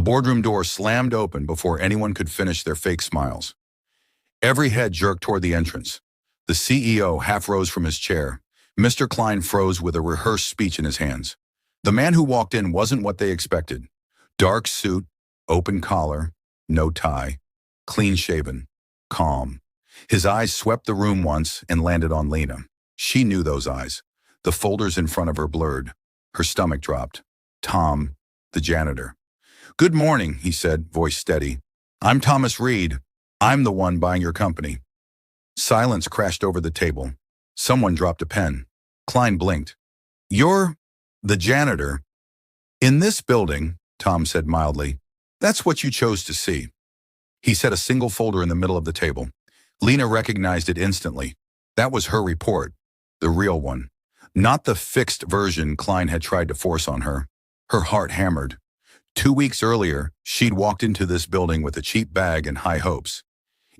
boardroom door slammed open before anyone could finish their fake smiles. Every head jerked toward the entrance. The CEO half rose from his chair. Mr. Klein froze with a rehearsed speech in his hands. The man who walked in wasn't what they expected. Dark suit, open collar, no tie, clean-shaven, calm. His eyes swept the room once and landed on Lena. She knew those eyes. The folders in front of her blurred. Her stomach dropped. Tom, the janitor. "Good morning," he said, voice steady. "I'm Thomas Reed. I'm the one buying your company." Silence crashed over the table. Someone dropped a pen. Klein blinked. "You're the janitor." "In this building," Tom said mildly, "that's what you chose to see." He set a single folder in the middle of the table. Lena recognized it instantly. That was her report, the real one, not the fixed version Klein had tried to force on her. Her heart hammered. 2 weeks earlier, she'd walked into this building with a cheap bag and high hopes.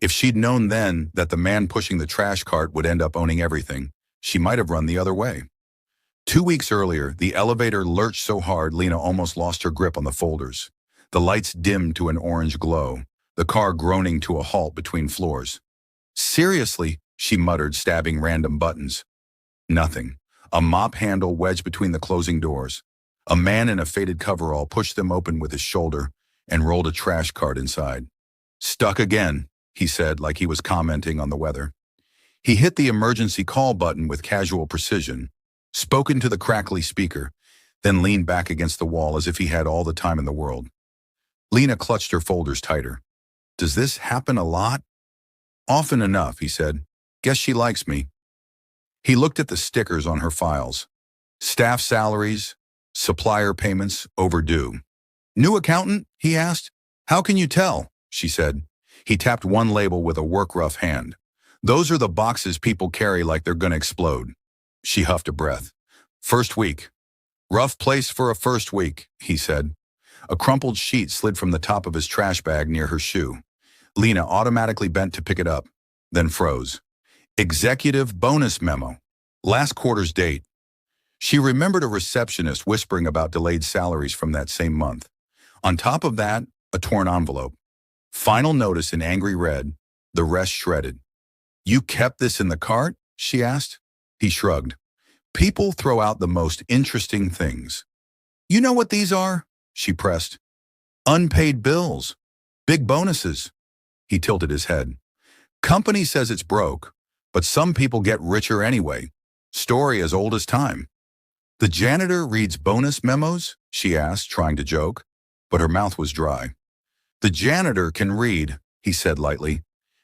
If she'd known then that the man pushing the trash cart would end up owning everything, she might have run the other way. 2 weeks earlier, the elevator lurched so hard Lena almost lost her grip on the folders. The lights dimmed to an orange glow, the car groaning to a halt between floors. "Seriously," she muttered, stabbing random buttons. Nothing. A mop handle wedged between the closing doors. A man in a faded coverall pushed them open with his shoulder and rolled a trash cart inside. "Stuck again," he said, like he was commenting on the weather. He hit the emergency call button with casual precision, spoke into the crackly speaker, then leaned back against the wall as if he had all the time in the world. Lena clutched her folders tighter. "Does this happen a lot?" "Often enough," he said. "Guess she likes me." He looked at the stickers on her files. Staff salaries, supplier payments, overdue. "New accountant?" he asked. "How can you tell?" she said. He tapped one label with a work-rough hand. "Those are the boxes people carry like they're gonna explode." She huffed a breath. "First week." "Rough place for a first week," he said. A crumpled sheet slid from the top of his trash bag near her shoe. Lena automatically bent to pick it up, then froze. Executive bonus memo. Last quarter's date. She remembered a receptionist whispering about delayed salaries from that same month. On top of that, a torn envelope. Final notice in angry red, the rest shredded. "You kept this in the cart?" she asked. He shrugged. "People throw out the most interesting things." "You know what these are?" she pressed. "Unpaid bills. Big bonuses." He tilted his head. "Company says it's broke, but some people get richer anyway. Story as old as time." "The janitor reads bonus memos?" she asked, trying to joke, but her mouth was dry. "The janitor can read," he said lightly,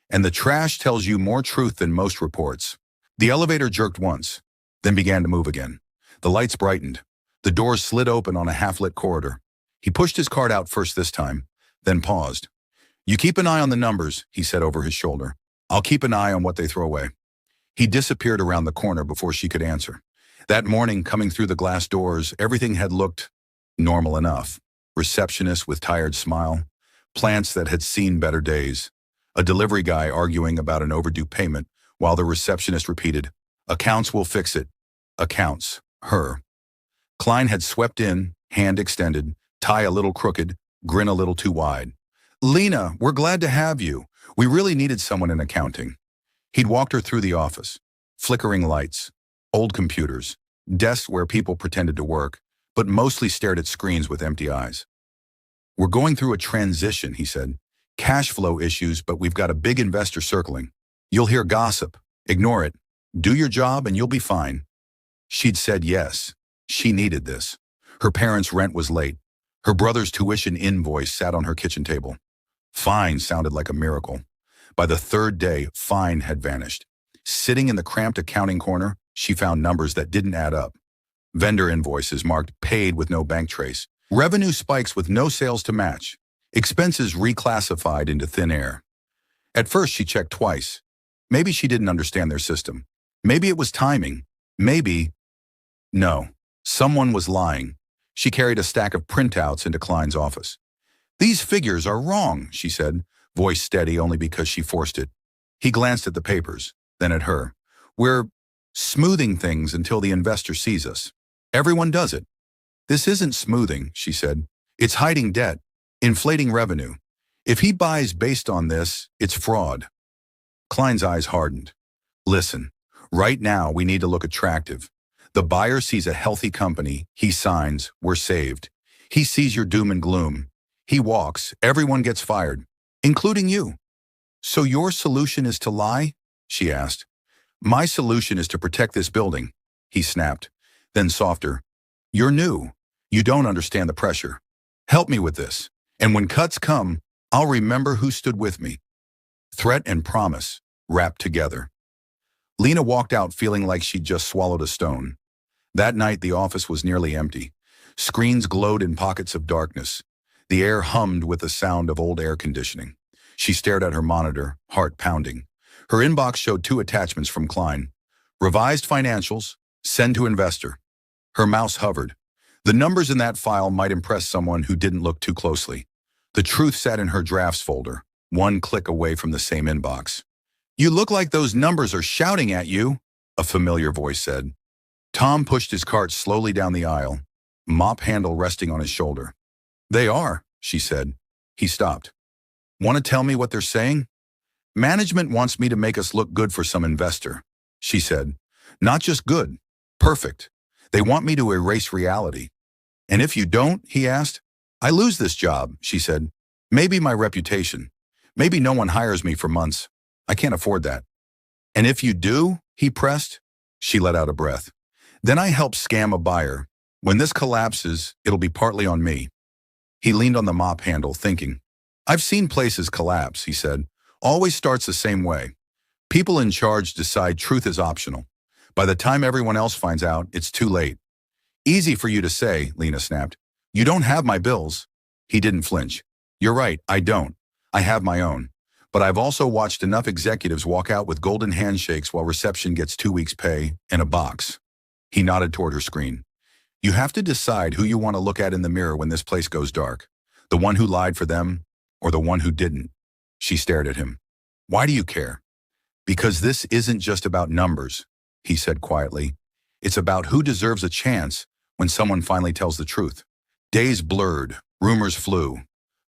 "and the trash tells you more truth than most reports." The elevator jerked once, then began to move again. The lights brightened. The doors slid open on a half-lit corridor. He pushed his cart out first this time, then paused. "You keep an eye on the numbers," he said over his shoulder. "I'll keep an eye on what they throw away." He disappeared around the corner before she could answer. That morning, coming through the glass doors, everything had looked normal enough. Receptionist with tired smile, plants that had seen better days, a delivery guy arguing about an overdue payment while the receptionist repeated, "Accounts will fix it." Accounts. Her. Klein had swept in, hand extended, tie a little crooked, grin a little too wide. "Lena, we're glad to have you. We really needed someone in accounting." He'd walked her through the office. Flickering lights, old computers, desks where people pretended to work, but mostly stared at screens with empty eyes. "We're going through a transition," he said. "Cash flow issues, but we've got a big investor circling. You'll hear gossip. Ignore it. Do your job and you'll be fine." She'd said yes. She needed this. Her parents' rent was late. Her brother's tuition invoice sat on her kitchen table. Fine sounded like a miracle. By the third day, fine had vanished. Sitting in the cramped accounting corner, she found numbers that didn't add up. Vendor invoices marked paid with no bank trace. Revenue spikes with no sales to match. Expenses reclassified into thin air. At first, she checked twice. Maybe she didn't understand their system. Maybe it was timing. Maybe... No. Someone was lying. She carried a stack of printouts into Klein's office. "These figures are wrong," she said, voice steady only because she forced it. He glanced at the papers, then at her. "We're smoothing things until the investor sees us. Everyone does it." "This isn't smoothing," she said. "It's hiding debt. Inflating revenue. If he buys based on this, it's fraud. Klein's eyes hardened. Listen, right now we need to look attractive. The buyer sees a healthy company, he signs, we're saved. He sees your doom and gloom. He walks, everyone gets fired, including you. So your solution is to lie? She asked. My solution is to protect this building, he snapped. Then softer. You're new. You don't understand the pressure. Help me with this. And when cuts come, I'll remember who stood with me. Threat and promise, wrapped together. Lena walked out feeling like she'd just swallowed a stone. That night, the office was nearly empty. Screens glowed in pockets of darkness. The air hummed with the sound of old air conditioning. She stared at her monitor, heart pounding. Her inbox showed 2 attachments from Klein. Revised financials, send to investor. Her mouse hovered. The numbers in that file might impress someone who didn't look too closely. The truth sat in her drafts folder, 1 click away from the same inbox. You look like those numbers are shouting at you, a familiar voice said. Tom pushed his cart slowly down the aisle, mop handle resting on his shoulder. They are, she said. He stopped. Want to tell me what they're saying? Management wants me to make us look good for some investor, she said. Not just good, perfect. They want me to erase reality. And if you don't, he asked, I lose this job, she said. Maybe my reputation. Maybe no one hires me for months. I can't afford that. And if you do, he pressed. She let out a breath. Then I help scam a buyer. When this collapses, it'll be partly on me. He leaned on the mop handle, thinking. I've seen places collapse, he said. Always starts the same way. People in charge decide truth is optional. By the time everyone else finds out, it's too late. Easy for you to say, Lena snapped. You don't have my bills. He didn't flinch. You're right, I don't. I have my own. But I've also watched enough executives walk out with golden handshakes while reception gets 2 weeks' pay and a box. He nodded toward her screen. You have to decide who you want to look at in the mirror when this place goes dark. The one who lied for them or the one who didn't. She stared at him. Why do you care? Because this isn't just about numbers, he said quietly. It's about who deserves a chance when someone finally tells the truth. Days blurred, rumors flew.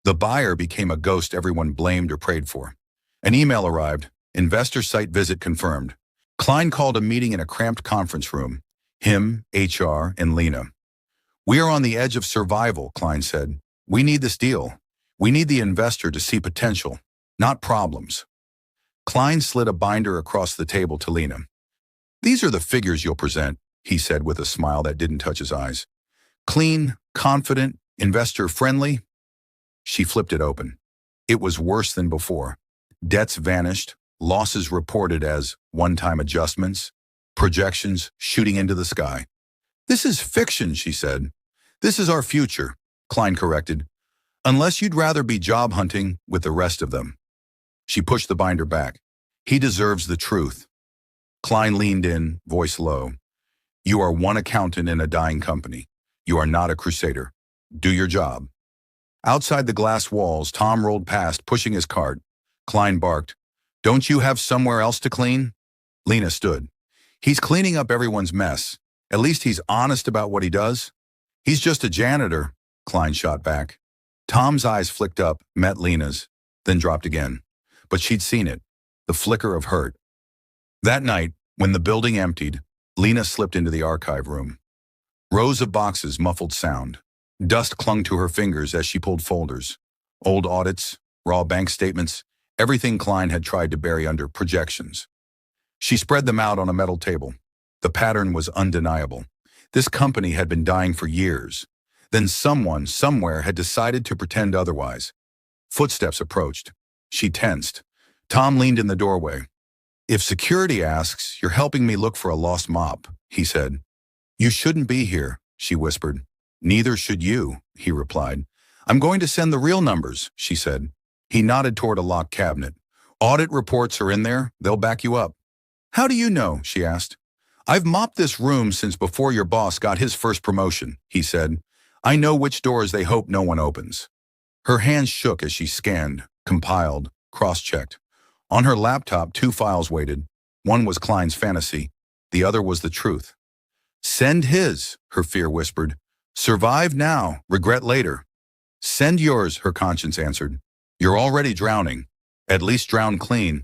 The buyer became a ghost everyone blamed or prayed for. An email arrived, investor site visit confirmed. Klein called a meeting in a cramped conference room. Him, HR, and Lena. We are on the edge of survival, Klein said. We need this deal. We need the investor to see potential, not problems. Klein slid a binder across the table to Lena. These are the figures you'll present, he said with a smile that didn't touch his eyes. Clean, confident, investor-friendly. She flipped it open. It was worse than before. Debts vanished, losses reported as one-time adjustments, projections shooting into the sky. This is fiction, she said. This is our future, Klein corrected. Unless you'd rather be job hunting with the rest of them. She pushed the binder back. He deserves the truth. Klein leaned in, voice low. You are one accountant in a dying company. You are not a crusader. Do your job. Outside the glass walls, Tom rolled past, pushing his cart. Klein barked. Don't you have somewhere else to clean? Lena stood. He's cleaning up everyone's mess. At least he's honest about what he does. He's just a janitor, Klein shot back. Tom's eyes flicked up, met Lena's, then dropped again. But she'd seen it, the flicker of hurt. That night, when the building emptied, Lena slipped into the archive room. Rows of boxes muffled sound. Dust clung to her fingers as she pulled folders. Old audits, raw bank statements, everything Klein had tried to bury under projections. She spread them out on a metal table. The pattern was undeniable. This company had been dying for years. Then someone, somewhere, had decided to pretend otherwise. Footsteps approached. She tensed. Tom leaned in the doorway. If security asks, you're helping me look for a lost mop, he said. You shouldn't be here, she whispered. Neither should you, he replied. I'm going to send the real numbers, she said. He nodded toward a locked cabinet. Audit reports are in there. They'll back you up. How do you know? She asked. I've mopped this room since before your boss got his first promotion, he said. I know which doors they hope no one opens. Her hands shook as she scanned, compiled, cross-checked. On her laptop, 2 files waited. One was Klein's fantasy. The other was the truth. Send his, her fear whispered. Survive now, regret later. Send yours, her conscience answered. You're already drowning. At least drown clean.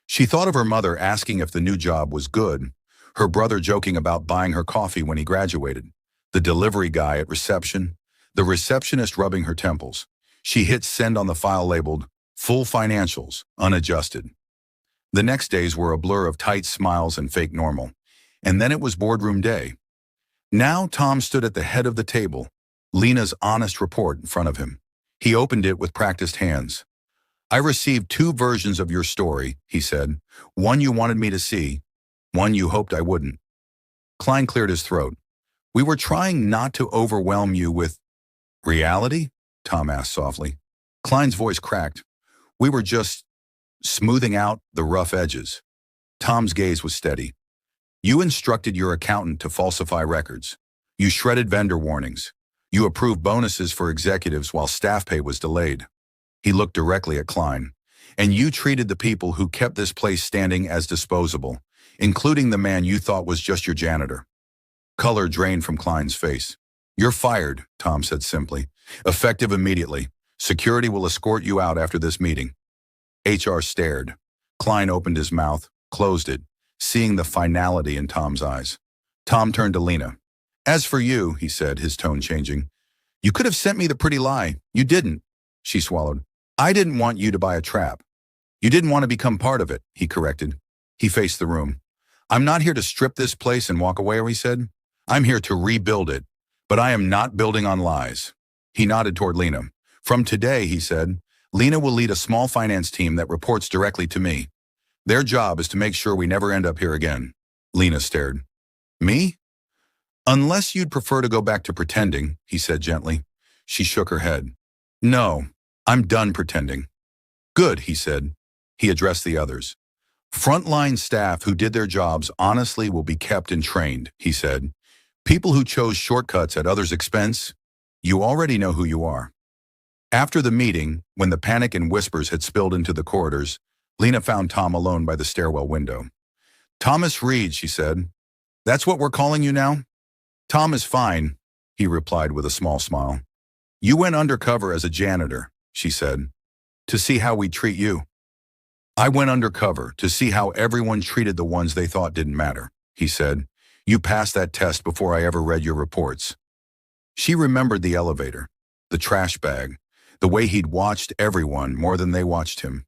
She thought of her mother asking if the new job was good, her brother joking about buying her coffee when he graduated, the delivery guy at reception, the receptionist rubbing her temples. She hit send on the file labeled, Full Financials, Unadjusted. The next days were a blur of tight smiles and fake normal. And then it was boardroom day. Now Tom stood at the head of the table, Lena's honest report in front of him. He opened it with practiced hands. I received 2 versions of your story, he said. One you wanted me to see, one you hoped I wouldn't. Klein cleared his throat. We were trying not to overwhelm you with reality? Tom asked softly. Klein's voice cracked. We were just smoothing out the rough edges. Tom's gaze was steady. You instructed your accountant to falsify records. You shredded vendor warnings. You approved bonuses for executives while staff pay was delayed. He looked directly at Klein. And you treated the people who kept this place standing as disposable, including the man you thought was just your janitor. Color drained from Klein's face. You're fired, Tom said simply. Effective immediately. Security will escort you out after this meeting. HR stared. Klein opened his mouth, closed it, seeing the finality in Tom's eyes. Tom turned to Lena. As for you, he said, his tone changing, you could have sent me the pretty lie. You didn't. She swallowed. I didn't want you to buy a trap. You didn't want to become part of it, he corrected. He faced the room. I'm not here to strip this place and walk away, he said. I'm here to rebuild it, but I am not building on lies. He nodded toward Lena. From today, he said, Lena will lead a small finance team that reports directly to me. Their job is to make sure we never end up here again. Lena stared. Me? Unless you'd prefer to go back to pretending, he said gently. She shook her head. No, I'm done pretending. Good, he said. He addressed the others. Frontline staff who did their jobs honestly will be kept and trained, he said. People who chose shortcuts at others' expense, you already know who you are. After the meeting, when the panic and whispers had spilled into the corridors, Lena found Tom alone by the stairwell window. Thomas Reed, she said. That's what we're calling you now? Tom is fine, he replied with a small smile. You went undercover as a janitor, she said, to see how we treat you. I went undercover to see how everyone treated the ones they thought didn't matter, he said. You passed that test before I ever read your reports. She remembered the elevator, the trash bag, the way he'd watched everyone more than they watched him.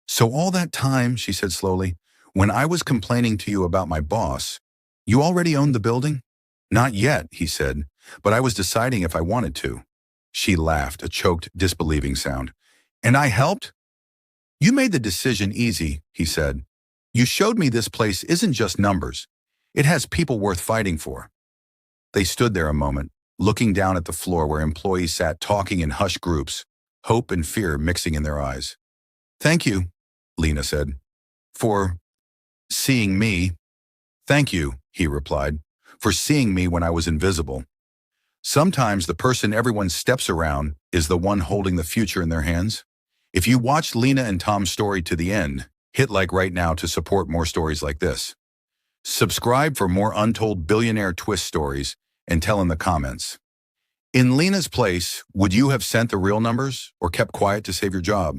So all that time, she said slowly, when I was complaining to you about my boss, you already owned the building? Not yet, he said, but I was deciding if I wanted to. She laughed, a choked, disbelieving sound. And I helped? You made the decision easy, he said. You showed me this place isn't just numbers. It has people worth fighting for. They stood there a moment, looking down at the floor where employees sat talking in hushed groups, hope and fear mixing in their eyes. Thank you, Lena said, for seeing me. Thank you, he replied, for seeing me when I was invisible. Sometimes the person everyone steps around is the one holding the future in their hands. If you watched Lena and Tom's story to the end, hit like right now to support more stories like this. Subscribe for more untold billionaire twist stories and tell in the comments. In Lena's place, would you have sent the real numbers or kept quiet to save your job?